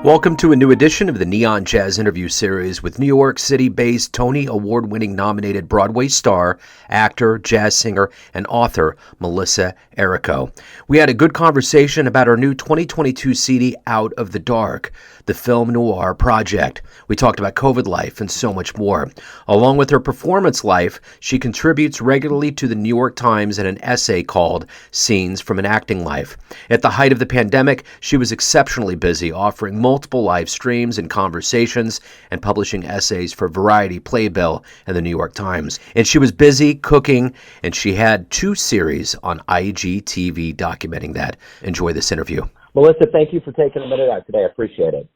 Welcome to a new edition of the Neon Jazz interview series with New York City-based Tony Award-winning nominated Broadway star, actor, jazz singer, and author Melissa Errico. We had a good conversation about her new 2022 CD, Out of the Dark, the Film Noir Project. We talked about COVID life and so much more. Along with her performance life, she contributes regularly to the New York Times in an essay called Scenes from an Acting Life. At the height of the pandemic, she was exceptionally busy, offering multiple live streams and conversations and publishing essays for Variety, Playbill, and the New York Times. And she was busy cooking, and she had 2 series on IGTV documenting that. Enjoy this interview. Melissa, thank you for taking a minute out today. I appreciate it.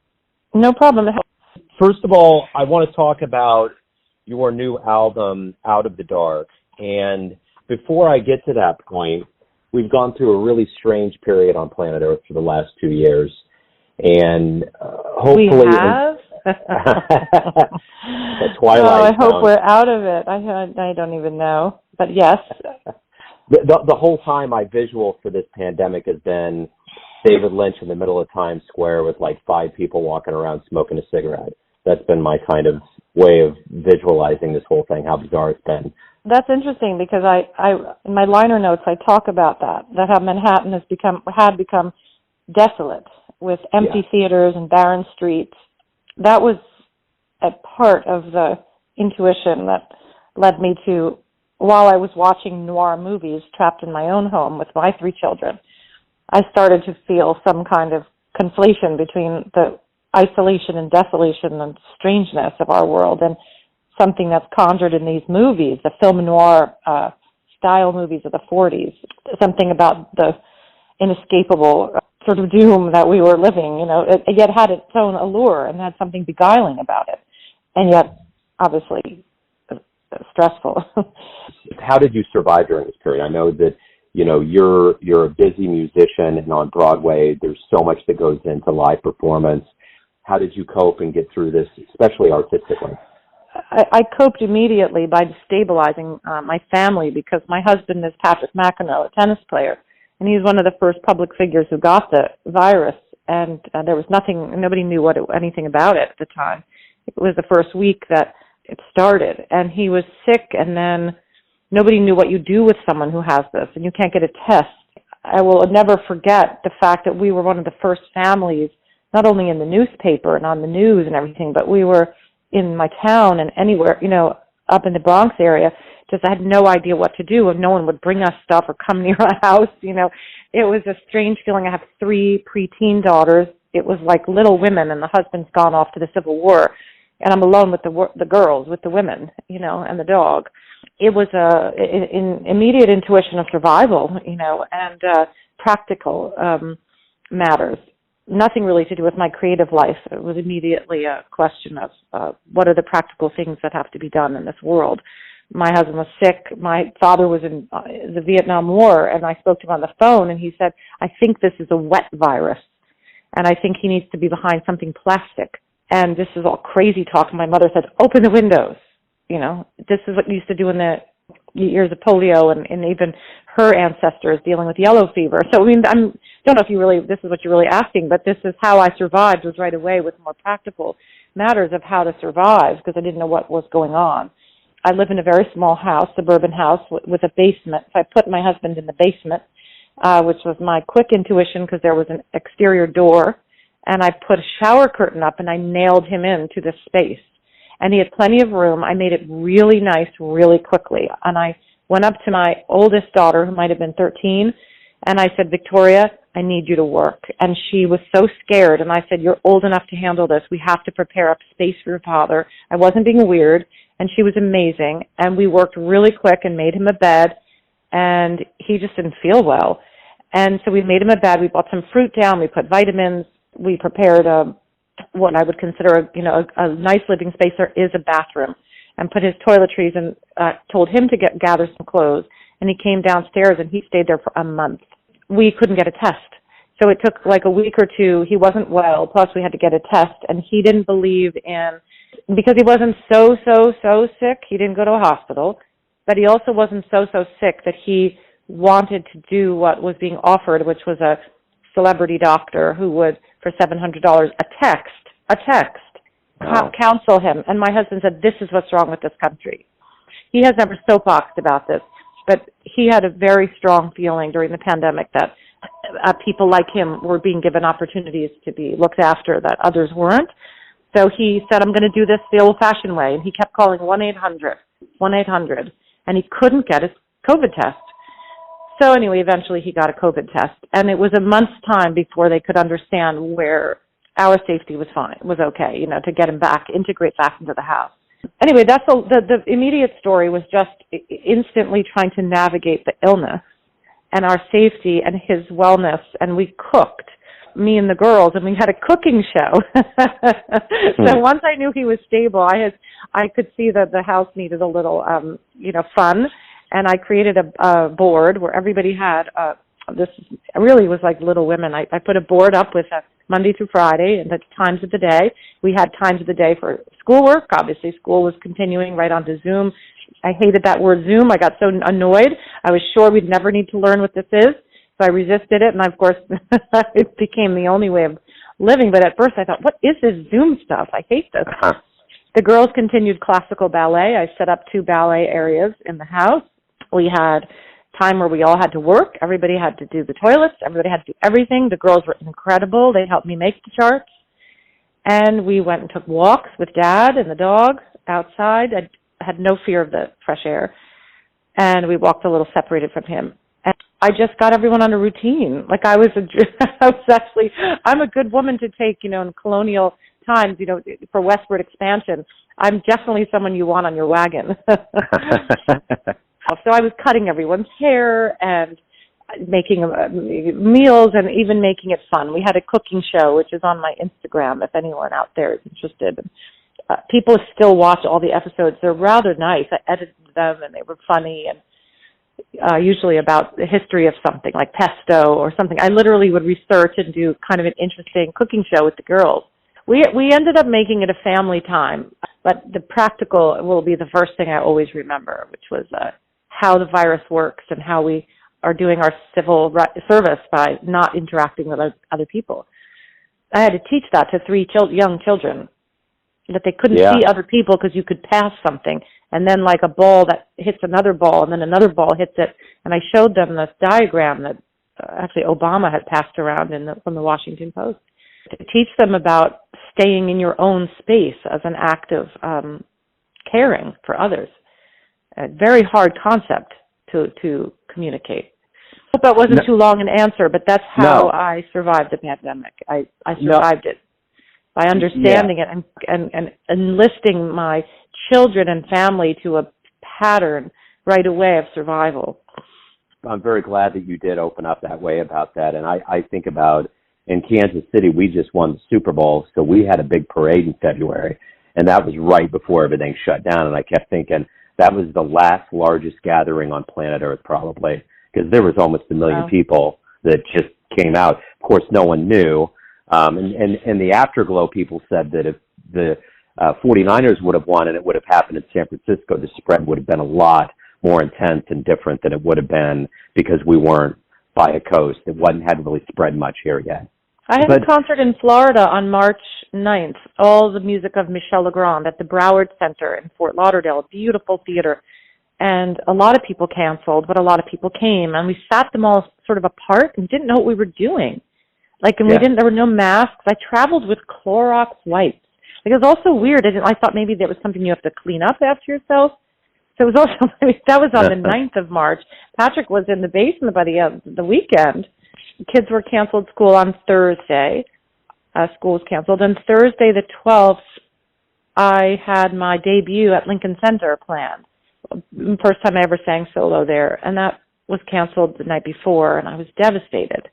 No problem. First of all, I want to talk about your new album, Out of the Dark. And before I get to that point, we've gone through a really strange period on planet Earth for the last 2 years. And hopefully... We have? The twilight I hope we're out of it. I don't even know. But yes. The whole time my visual for this pandemic has been David Lynch in the middle of Times Square with like 5 people walking around smoking a cigarette. That's been my kind of way of visualizing this whole thing, how bizarre it's been. That's interesting because I in my liner notes I talk about that how Manhattan had become desolate with empty theaters and barren streets. That was a part of the intuition that led me to, while I was watching noir movies trapped in my own home with my 3 children, I started to feel some kind of conflation between the isolation and desolation and strangeness of our world and something that's conjured in these movies, the film noir style movies of the 40s, something about the inescapable sort of doom that we were living, it yet had its own allure and had something beguiling about it, and yet obviously stressful. How did you survive during this period? I know that you're a busy musician, and on Broadway there's so much that goes into live performance. How did you cope and get through this, especially artistically? I coped immediately by destabilizing my family because my husband is Patrick McEnroe, a tennis player, and he's one of the first public figures who got the virus, and there was nobody knew anything about it at the time. It was the first week that it started, and he was sick, and then nobody knew what you do with someone who has this, and you can't get a test. I will never forget the fact that we were one of the first families, not only in the newspaper and on the news and everything, but we were in my town and anywhere, up in the Bronx area, just I had no idea what to do, and no one would bring us stuff or come near our house. It was a strange feeling. I have 3 preteen daughters. It was like Little Women, and the husband's gone off to the Civil War, and I'm alone with the girls, with the women, and the dog. It was an immediate intuition of survival, and practical matters. Nothing really to do with my creative life. It was immediately a question of what are the practical things that have to be done in this world. My husband was sick. My father was in the Vietnam War, and I spoke to him on the phone, and he said, I think this is a wet virus, and I think he needs to be behind something plastic. And this is all crazy talk. My mother said, open the windows. This is what you used to do in the years of polio, and even her ancestors dealing with yellow fever. So, I don't know if this is what you're really asking, but this is how I survived, was right away with more practical matters of how to survive, because I didn't know what was going on. I live in a very small house, suburban house, with a basement. So I put my husband in the basement, which was my quick intuition because there was an exterior door, and I put a shower curtain up, and I nailed him into this space. And he had plenty of room. I made it really nice really quickly. And I went up to my oldest daughter, who might have been 13, and I said, Victoria, I need you to work. And she was so scared. And I said, you're old enough to handle this. We have to prepare up space for your father. I wasn't being weird. And she was amazing. And we worked really quick and made him a bed. And he just didn't feel well. And so we made him a bed. We bought some fruit down. We put vitamins. We prepared what I would consider a nice living space. There is a bathroom, and put his toiletries, and told him to gather some clothes. And he came downstairs, and he stayed there for a month. We couldn't get a test. So it took like a week or 2. He wasn't well. Plus we had to get a test, and he didn't believe because he wasn't so sick. He didn't go to a hospital, but he also wasn't so sick that he wanted to do what was being offered, which was a celebrity doctor who would for $700 a text, Wow. counsel him. And my husband said, this is what's wrong with this country. He has never soapboxed about this, but he had a very strong feeling during the pandemic that people like him were being given opportunities to be looked after that others weren't. So he said, I'm going to do this the old-fashioned way. And he kept calling 1-800, and he couldn't get his COVID test. So anyway, eventually he got a COVID test, and it was a month's time before they could understand where our safety was okay, to get him back, integrate back into the house. Anyway, that's the immediate story was just instantly trying to navigate the illness and our safety and his wellness, and we cooked, me and the girls, and we had a cooking show. So once I knew he was stable, I could see that the house needed a little, fun, and I created a board where everybody had this really was like Little Women. I put a board up with Monday through Friday and the times of the day. We had times of the day for schoolwork. Obviously, school was continuing right onto Zoom. I hated that word Zoom. I got so annoyed. I was sure we'd never need to learn what this is. So I resisted it, and of course, it became the only way of living. But at first I thought, what is this Zoom stuff? I hate this. The girls continued classical ballet. I set up 2 ballet areas in the house. We had time where we all had to work. Everybody had to do the toilets. Everybody had to do everything. The girls were incredible. They helped me make the charts. And we went and took walks with Dad and the dog outside. I had no fear of the fresh air. And we walked a little separated from him. And I just got everyone on a routine. Like I'm a good woman to take, in colonial times, for westward expansion. I'm definitely someone you want on your wagon. So I was cutting everyone's hair and making meals and even making it fun. We had a cooking show, which is on my Instagram, if anyone out there is interested. People still watch all the episodes. They're rather nice. I edited them, and they were funny, and usually about the history of something, like pesto or something. I literally would research and do kind of an interesting cooking show with the girls. We ended up making it a family time, but the practical will be the first thing I always remember, which was how the virus works and how we are doing our civil service by not interacting with other people. I had to teach that to 3 young children, that they couldn't see other people because you could pass something, and then like a ball that hits another ball, and then another ball hits it. And I showed them this diagram that actually Obama had passed around from the Washington Post, to teach them about staying in your own space as an act of caring for others. A very hard concept to communicate. I hope that wasn't too long an answer, but that's how I survived the pandemic. I survived it by understanding it and enlisting my children and family to a pattern right away of survival. I'm very glad that you did open up that way about that. And I think about in Kansas City, we just won the Super Bowl, so we had a big parade in February, and that was right before everything shut down. And I kept thinking that was the last largest gathering on planet Earth, probably, because there was almost 1 million people that just came out. Of course, no one knew. And the afterglow, people said that if the 49ers would have won and it would have happened in San Francisco, the spread would have been a lot more intense and different than it would have been because we weren't by a coast. It hadn't really spread much here yet. I had a concert in Florida on March 9th, all the music of Michel Legrand at the Broward Center in Fort Lauderdale, a beautiful theater. And a lot of people canceled, but a lot of people came. And we sat them all sort of apart and didn't know what we were doing. There were no masks. I traveled with Clorox wipes. It was also weird. I thought maybe there was something you have to clean up after yourself. So it was also, that was on the 9th of March. Patrick was in the basement by the weekend. Kids were canceled school on Thursday. School was canceled. And Thursday the 12th, I had my debut at Lincoln Center planned. First time I ever sang solo there. And that was canceled the night before, and I was devastated.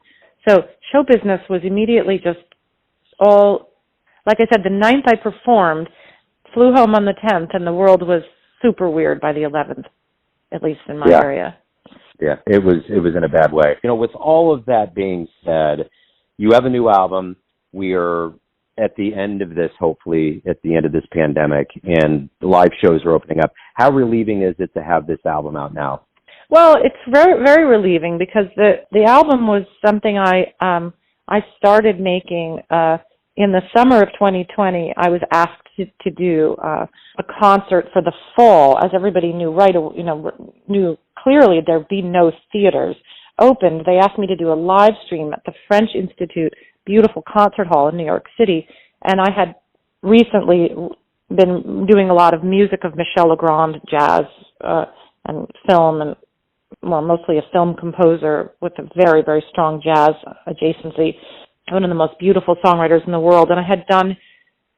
So show business was immediately just all, like I said, the 9th I performed, flew home on the 10th, and the world was super weird by the 11th, at least in my area. Yeah, it was in a bad way. With all of that being said, you have a new album. We are at the end of this, hopefully, at the end of this pandemic, and the live shows are opening up. How relieving is it to have this album out now? Well, it's very, very relieving because the album was something I I started making, in the summer of 2020, I was asked to do a concert for the fall, as everybody knew knew clearly there'd be no theaters opened. They asked me to do a live stream at the French Institute beautiful concert hall in New York City, and I had recently been doing a lot of music of Michel Legrand, jazz and film, and mostly a film composer with a very, very strong jazz adjacency, one of the most beautiful songwriters in the world. And I had done,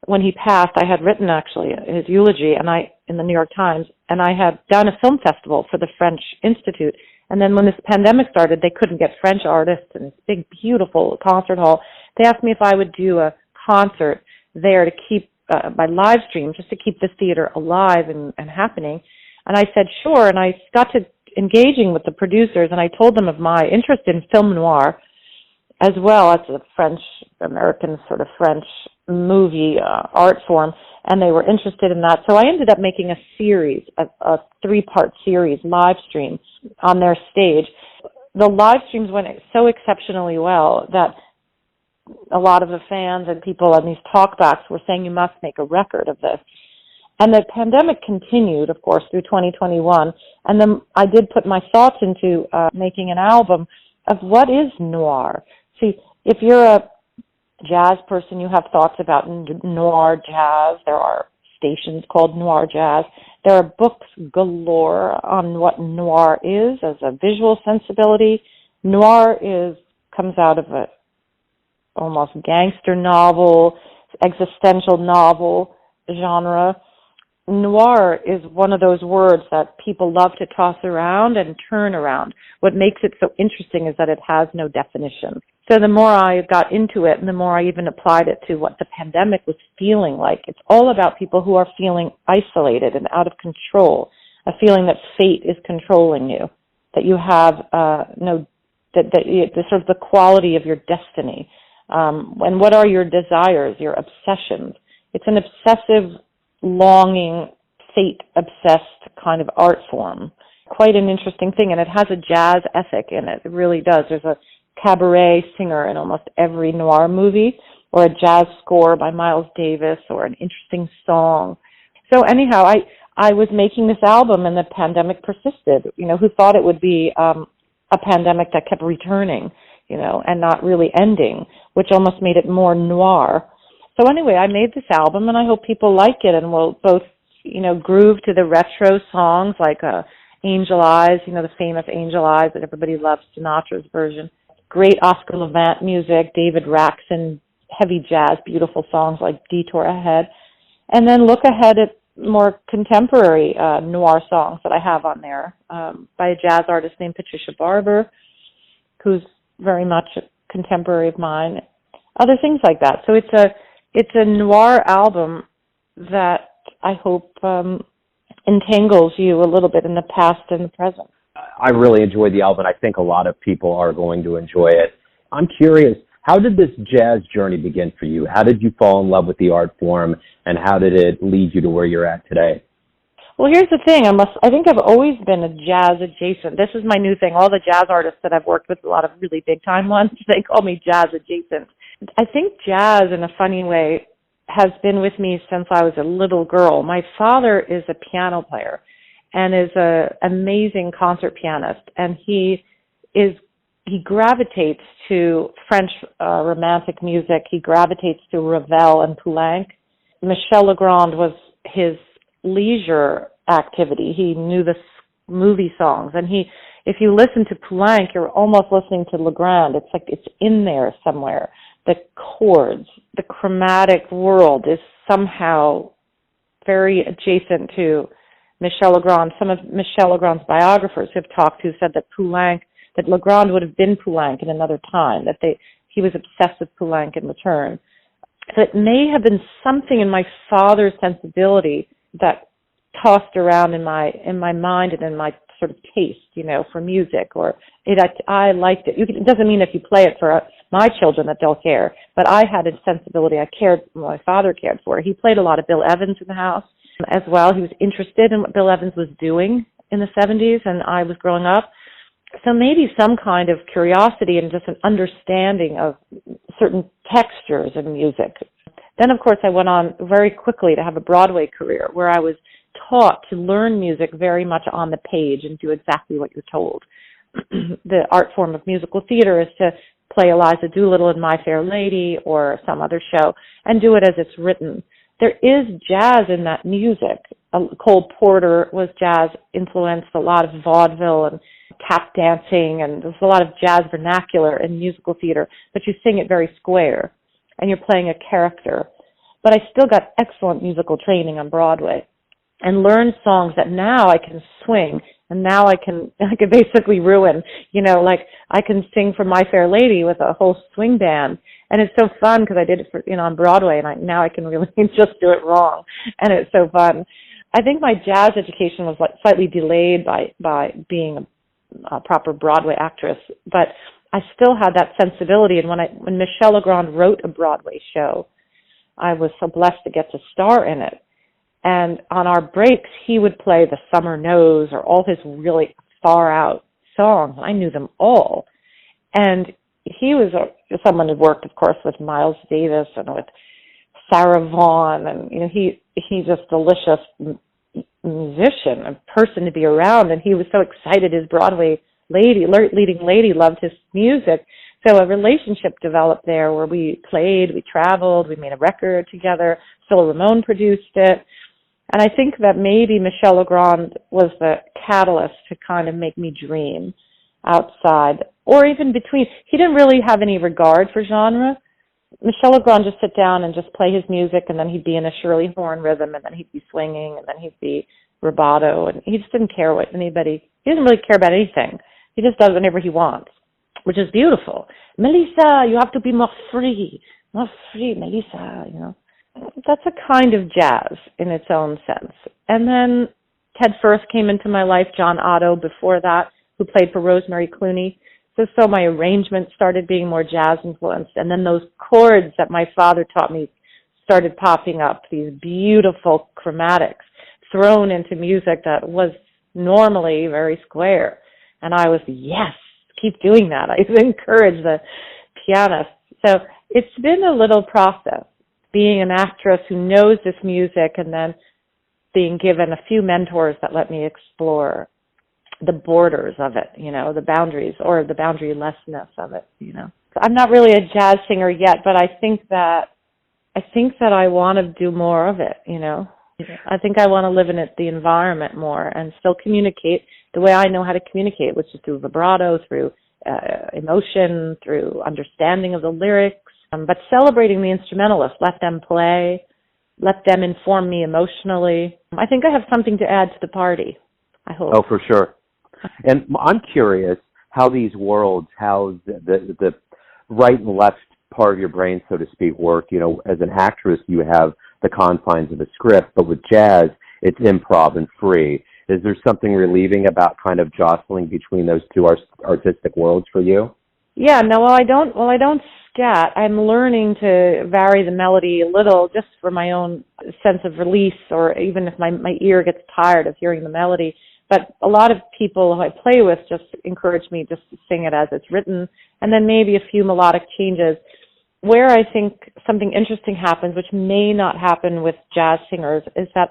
when he passed, I had written actually his eulogy in the New York Times, and I had done a film festival for the French Institute. And then when this pandemic started, they couldn't get French artists in this big, beautiful concert hall. They asked me if I would do a concert there to keep, by live stream, just to keep the theater alive and happening. And I said, sure. And I got to engaging with the producers, and I told them of my interest in film noir, as well as a French-American sort of French movie art form, and they were interested in that. So I ended up making a series, a three-part series, live stream on their stage. The live streams went so exceptionally well that a lot of the fans and people on these talkbacks were saying, you must make a record of this. And the pandemic continued, of course, through 2021. And then I did put my thoughts into making an album of what is noir. See, if you're a jazz person, you have thoughts about noir jazz. There are stations called noir jazz. There are books galore on what noir is as a visual sensibility. Noir comes out of a almost gangster novel, existential novel genre. Noir is one of those words that people love to toss around and turn around. What makes it so interesting is that it has no definition. So the more I got into it, and the more I even applied it to what the pandemic was feeling like, it's all about people who are feeling isolated and out of control, a feeling that fate is controlling you, that you have the sort of the quality of your destiny. And what are your desires, your obsessions? It's an obsessive, longing, fate-obsessed kind of art form. Quite an interesting thing, and it has a jazz ethic in it. It really does. There's a cabaret singer in almost every noir movie, or a jazz score by Miles Davis, or an interesting song. So anyhow, I was making this album, and the pandemic persisted. Who thought it would be a pandemic that kept returning, and not really ending, which almost made it more noir. So anyway, I made this album, and I hope people like it, and will both, groove to the retro songs like Angel Eyes, the famous Angel Eyes that everybody loves, Sinatra's version. Great Oscar Levant music, David Raxon, heavy jazz, beautiful songs like Detour Ahead. And then look ahead at more contemporary noir songs that I have on there by a jazz artist named Patricia Barber, who's very much a contemporary of mine. Other things like that. So it's a noir album that I hope entangles you a little bit in the past and the present. I really enjoyed the album. I think a lot of people are going to enjoy it. I'm curious, how did this jazz journey begin for you? How did you fall in love with the art form, and how did it lead you to where you're at today? Well, here's the thing. I think I've always been a jazz adjacent. This is my new thing. All the jazz artists that I've worked with, a lot of really big time ones, they call me jazz adjacent. I think jazz, in a funny way, has been with me since I was a little girl. My father is a piano player and is an amazing concert pianist, and he gravitates to French romantic music. He gravitates to Ravel and Poulenc. Michel Legrand was his leisure activity. He knew the movie songs, and if you listen to Poulenc, you're almost listening to Legrand. It's like it's in there somewhere. The chords, the chromatic world is somehow very adjacent to Michel Legrand. Some of Michel Legrand's biographers have talked to said that Legrand would have been Poulenc in another time, that he was obsessed with Poulenc in return. So it may have been something in my father's sensibility that tossed around in my mind and in my sort of taste, for music, or I liked it. It doesn't mean if you play it for my children that they'll care, but I had a sensibility. My father cared for. He played a lot of Bill Evans in the house as well. He was interested in what Bill Evans was doing in the 70s, and I was growing up. So maybe some kind of curiosity and just an understanding of certain textures in music. Then, of course, I went on very quickly to have a Broadway career where I was taught to learn music very much on the page and do exactly what you're told. The art form of musical theater is to play Eliza Doolittle in My Fair Lady or some other show and do it as it's written. There is jazz in that music. Cole Porter was jazz influenced, a lot of vaudeville and tap dancing, and there's a lot of jazz vernacular in musical theater, but you sing it very square and you're playing a character. But I still got excellent musical training on Broadway and learned songs that now I can swing, and now I can basically ruin, like I can sing for My Fair Lady with a whole swing band. And it's so fun because I did it for, on Broadway, and now I can really just do it wrong. And it's so fun. I think my jazz education was slightly delayed by being a proper Broadway actress, but I still had that sensibility. And when Michel Legrand wrote a Broadway show, I was so blessed to get to star in it. And on our breaks, he would play The Summer Knows or all his really far out songs. I knew them all. And he was someone who worked, of course, with Miles Davis and with Sarah Vaughan. And, he's just delicious musician, a person to be around. And he was so excited. His Broadway leading lady loved his music. So a relationship developed there where we played, we traveled, we made a record together. Phil Ramone produced it. And I think that maybe Michel Legrand was the catalyst to kind of make me dream outside or even between. He didn't really have any regard for genre. Michel Legrand just sit down and just play his music, and then he'd be in a Shirley Horn rhythm, and then he'd be swinging, and then he'd be rubato, and he just didn't care what he didn't really care about anything. He just does whatever he wants, which is beautiful. Melissa, you have to be more free, Melissa, That's a kind of jazz in its own sense. And then Ted Firth came into my life, John Otto before that, who played for Rosemary Clooney. So my arrangements started being more jazz influenced. And then those chords that my father taught me started popping up, these beautiful chromatics thrown into music that was normally very square. And I was, yes, keep doing that. I encourage the pianist. So it's been a little process, being an actress who knows this music and then being given a few mentors that let me explore the borders of it, the boundaries or the boundarylessness of it, So I'm not really a jazz singer yet, but I think that I want to do more of it, I think I want to live in the environment more and still communicate the way I know how to communicate, which is through vibrato, through emotion, through understanding of the lyrics, but celebrating the instrumentalists, let them play, let them inform me emotionally. I think I have something to add to the party, I hope. Oh, for sure. And I'm curious how these worlds, how the right and left part of your brain, so to speak, work. As an actress, you have the confines of a script, but with jazz, it's improv and free. Is there something relieving about kind of jostling between those two artistic worlds for you? Yeah, no, I don't scat. I'm learning to vary the melody a little just for my own sense of release, or even if my ear gets tired of hearing the melody. But a lot of people who I play with just encourage me just to sing it as it's written, and then maybe a few melodic changes. Where I think something interesting happens, which may not happen with jazz singers, is that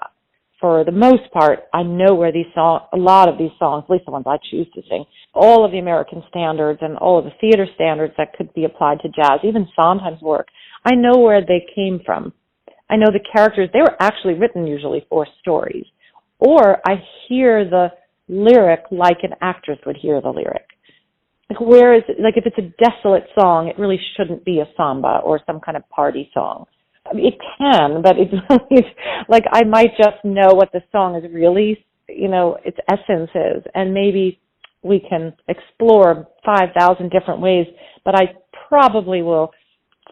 for the most part, I know where a lot of these songs, at least the ones I choose to sing, all of the American standards and all of the theater standards that could be applied to jazz, even Sondheim's work, I know where they came from. I know the characters, they were actually written usually for stories. Or I hear the lyric like an actress would hear the lyric. Whereas, if it's a desolate song, it really shouldn't be a samba or some kind of party song. It can, but it's I might just know what the song is really, its essence is, and maybe we can explore 5,000 different ways, but I probably will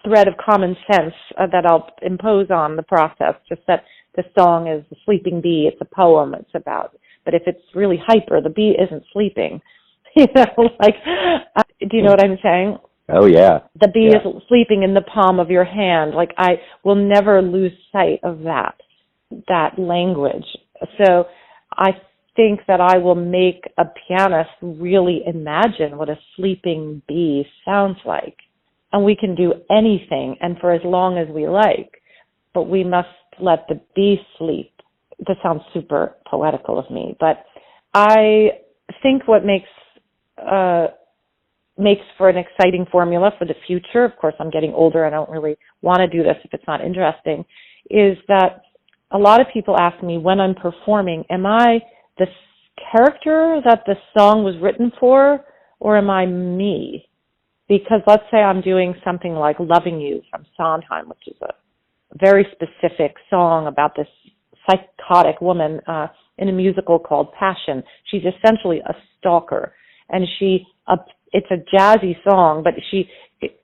thread of common sense that I'll impose on the process, just that the song is the sleeping bee, it's a poem it's about. But if it's really hyper, the bee isn't sleeping. Do you know what I'm saying? Oh, yeah. The bee is sleeping in the palm of your hand. I will never lose sight of that language. So I think that I will make a pianist really imagine what a sleeping bee sounds like. And we can do anything and for as long as we like, but we must let the bee sleep. This sounds super poetical of me, but I think what makes for an exciting formula for the future, of course I'm getting older, I don't really want to do this if it's not interesting, is that a lot of people ask me when I'm performing, am I the character that the song was written for, or am I me? Because let's say I'm doing something like Loving You from Sondheim, which is a very specific song about this psychotic woman in a musical called Passion. She's essentially a stalker, and it's a jazzy song, but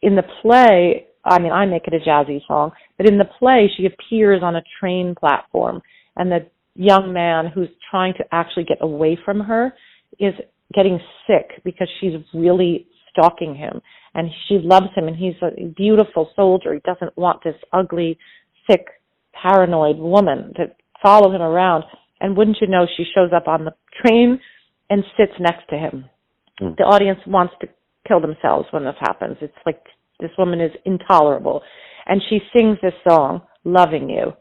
in the play, I make it a jazzy song, but in the play she appears on a train platform, and the young man who's trying to actually get away from her is getting sick because she's really stalking him, and she loves him, and he's a beautiful soldier. He doesn't want this ugly, sick, paranoid woman to follow him around. And wouldn't you know, she shows up on the train and sits next to him. The audience wants to kill themselves when this happens. It's like this woman is intolerable. And she sings this song, Loving You.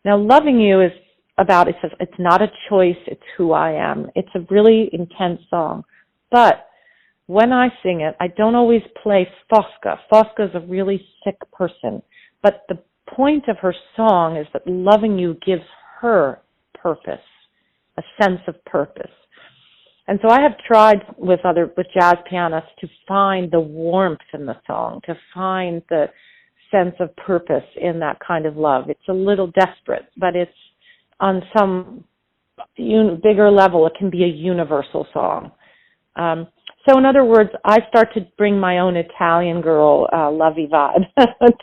Now, Loving You is about, it says, it's not a choice, it's who I am. It's a really intense song. But when I sing it, I don't always play Fosca. Fosca is a really sick person. But the point of her song is that loving you gives her purpose, a sense of purpose. And so I have tried with jazz pianists to find the warmth in the song, to find the sense of purpose in that kind of love. It's a little desperate, but it's on some bigger level, it can be a universal song. So in other words, I start to bring my own Italian girl lovey vibe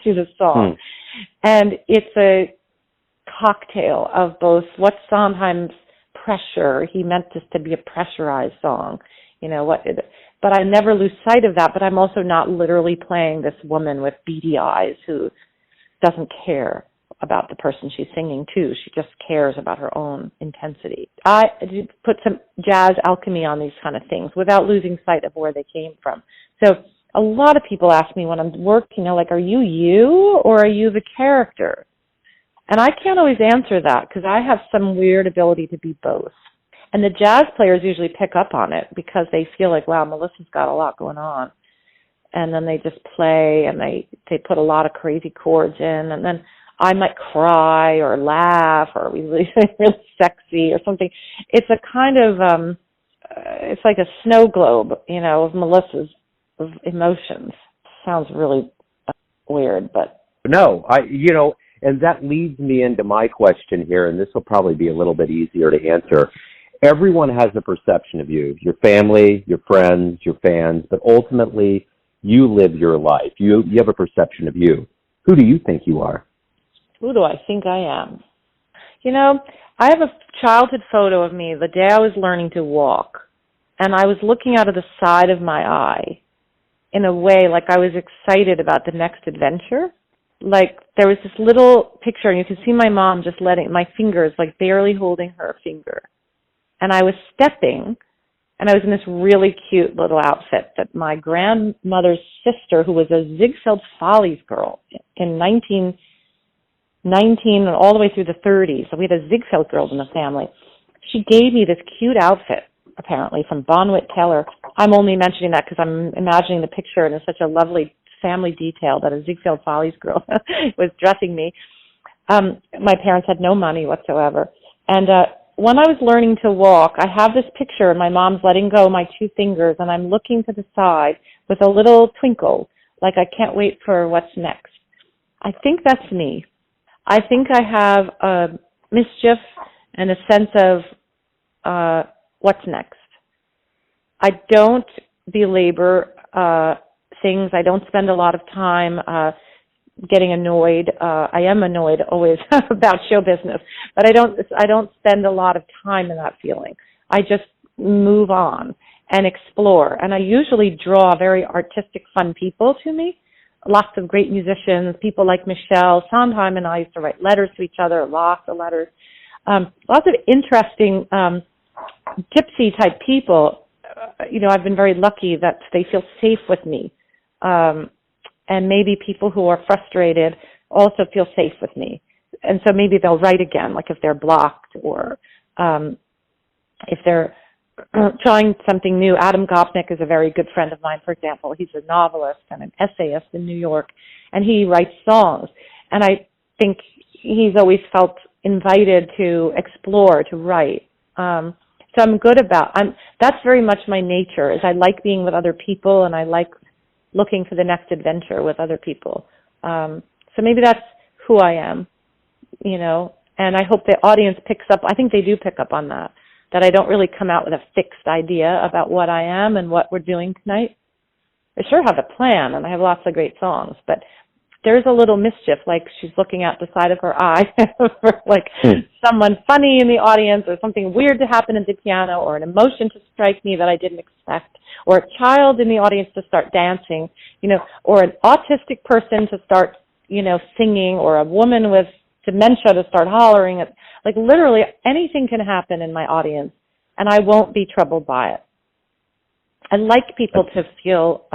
to the song. And it's a cocktail of both what Sondheim's pressure, he meant this to be a pressurized song, but I never lose sight of that, but I'm also not literally playing this woman with beady eyes who doesn't care about the person she's singing to. She just cares about her own intensity. I put some jazz alchemy on these kind of things without losing sight of where they came from. So a lot of people ask me when I'm working, are you or are you the character? And I can't always answer that because I have some weird ability to be both. And the jazz players usually pick up on it because they feel like, wow, Melissa's got a lot going on. And then they just play and they put a lot of crazy chords in, and then I might cry or laugh or be really sexy or something. It's a kind of, it's like a snow globe, of Melissa's emotions. Sounds really weird, but. No, and that leads me into my question here, and this will probably be a little bit easier to answer. Everyone has a perception of you, your family, your friends, your fans, but ultimately you live your life. You have a perception of you. Who do you think you are? Who do I think I am? I have a childhood photo of me the day I was learning to walk, and I was looking out of the side of my eye in a way like I was excited about the next adventure. Like there was this little picture, and you could see my mom just letting my fingers, like barely holding her finger. And I was stepping, and I was in this really cute little outfit that my grandmother's sister, who was a Ziegfeld Follies girl in 1919 and all the way through the 30s. So we had a Ziegfeld girls in the family. She gave me this cute outfit, apparently, from Bonwit Taylor. I'm only mentioning that because I'm imagining the picture, and it's such a lovely family detail that a Ziegfeld Follies girl was dressing me. My parents had no money whatsoever. And when I was learning to walk, I have this picture, and my mom's letting go my two fingers, and I'm looking to the side with a little twinkle, like I can't wait for what's next. I think that's me. I think I have a mischief and a sense of what's next. I don't belabor things. I don't spend a lot of time getting annoyed. I am annoyed always about show business, but I don't spend a lot of time in that feeling. I just move on and explore. And I usually draw very artistic, fun people to me. Lots of great musicians, people like Michelle. Sondheim and I used to write letters to each other, lots of letters. Lots of interesting gypsy type people, I've been very lucky that they feel safe with me. And maybe people who are frustrated also feel safe with me. And so maybe they'll write again, like if they're blocked or if they're trying something new. Adam Gopnik is a very good friend of mine, for example. He's a novelist and an essayist in New York, and he writes songs. And I think he's always felt invited to explore, to write. So I'm good that's very much my nature, is I like being with other people, and I like looking for the next adventure with other people. So maybe that's who I am, and I hope the audience picks up. I think they do pick up on that I don't really come out with a fixed idea about what I am and what we're doing tonight. I sure have a plan, and I have lots of great songs, but there's a little mischief, like she's looking out the side of her eye for someone funny in the audience, or something weird to happen at the piano, or an emotion to strike me that I didn't expect, or a child in the audience to start dancing, or an autistic person to start, singing, or a woman with dementia to start hollering. Like literally anything can happen in my audience, and I won't be troubled by it. I like people to feel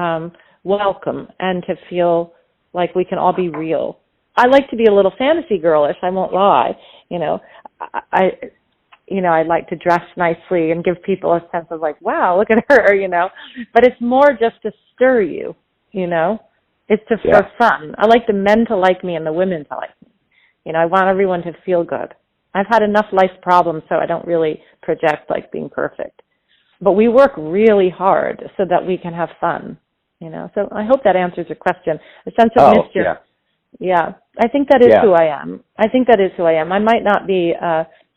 welcome and to feel like we can all be real. I like to be a little fantasy girlish, I won't lie. I like to dress nicely and give people a sense of like, wow, look at her, But it's more just to stir you, It's for fun. I like the men to like me and the women to like me. I want everyone to feel good. I've had enough life problems, so I don't really project like being perfect. But we work really hard so that we can have fun, So I hope that answers your question. A sense of mischief. Yeah. I think that is who I am. I might not be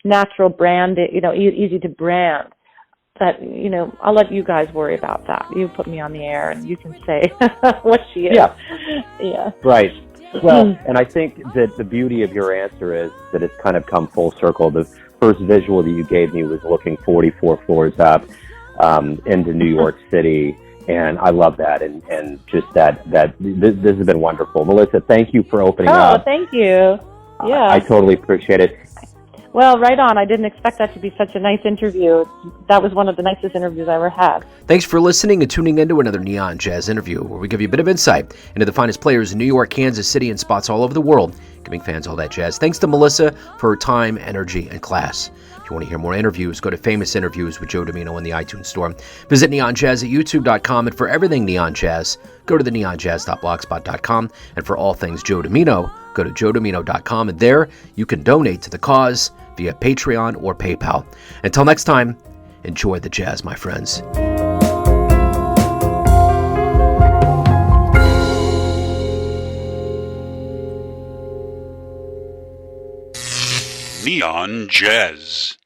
natural brand, easy to brand. But, I'll let you guys worry about that. You put me on the air and you can say what she is. Yeah. Right. Well, and I think that the beauty of your answer is that it's kind of come full circle. The first visual that you gave me was looking 44 floors up into New York City, and I love that. And just that this has been wonderful. Melissa, thank you for opening up. Oh, thank you. Yeah. I totally appreciate it. Well, right on. I didn't expect that to be such a nice interview. That was one of the nicest interviews I ever had. Thanks for listening and tuning in to another Neon Jazz interview, where we give you a bit of insight into the finest players in New York, Kansas City, and spots all over the world, giving fans all that jazz. Thanks to Melissa for her time, energy, and class. If you want to hear more interviews, go to Famous Interviews with Joe Domino in the iTunes Store. Visit neonjazz at youtube.com, and for everything Neon Jazz, go to the neonjazz.blogspot.com. And for all things Joe Domino, go to joedomino.com, and there you can donate to the cause via Patreon or PayPal. Until next time, enjoy the jazz, my friends. Neon Jazz.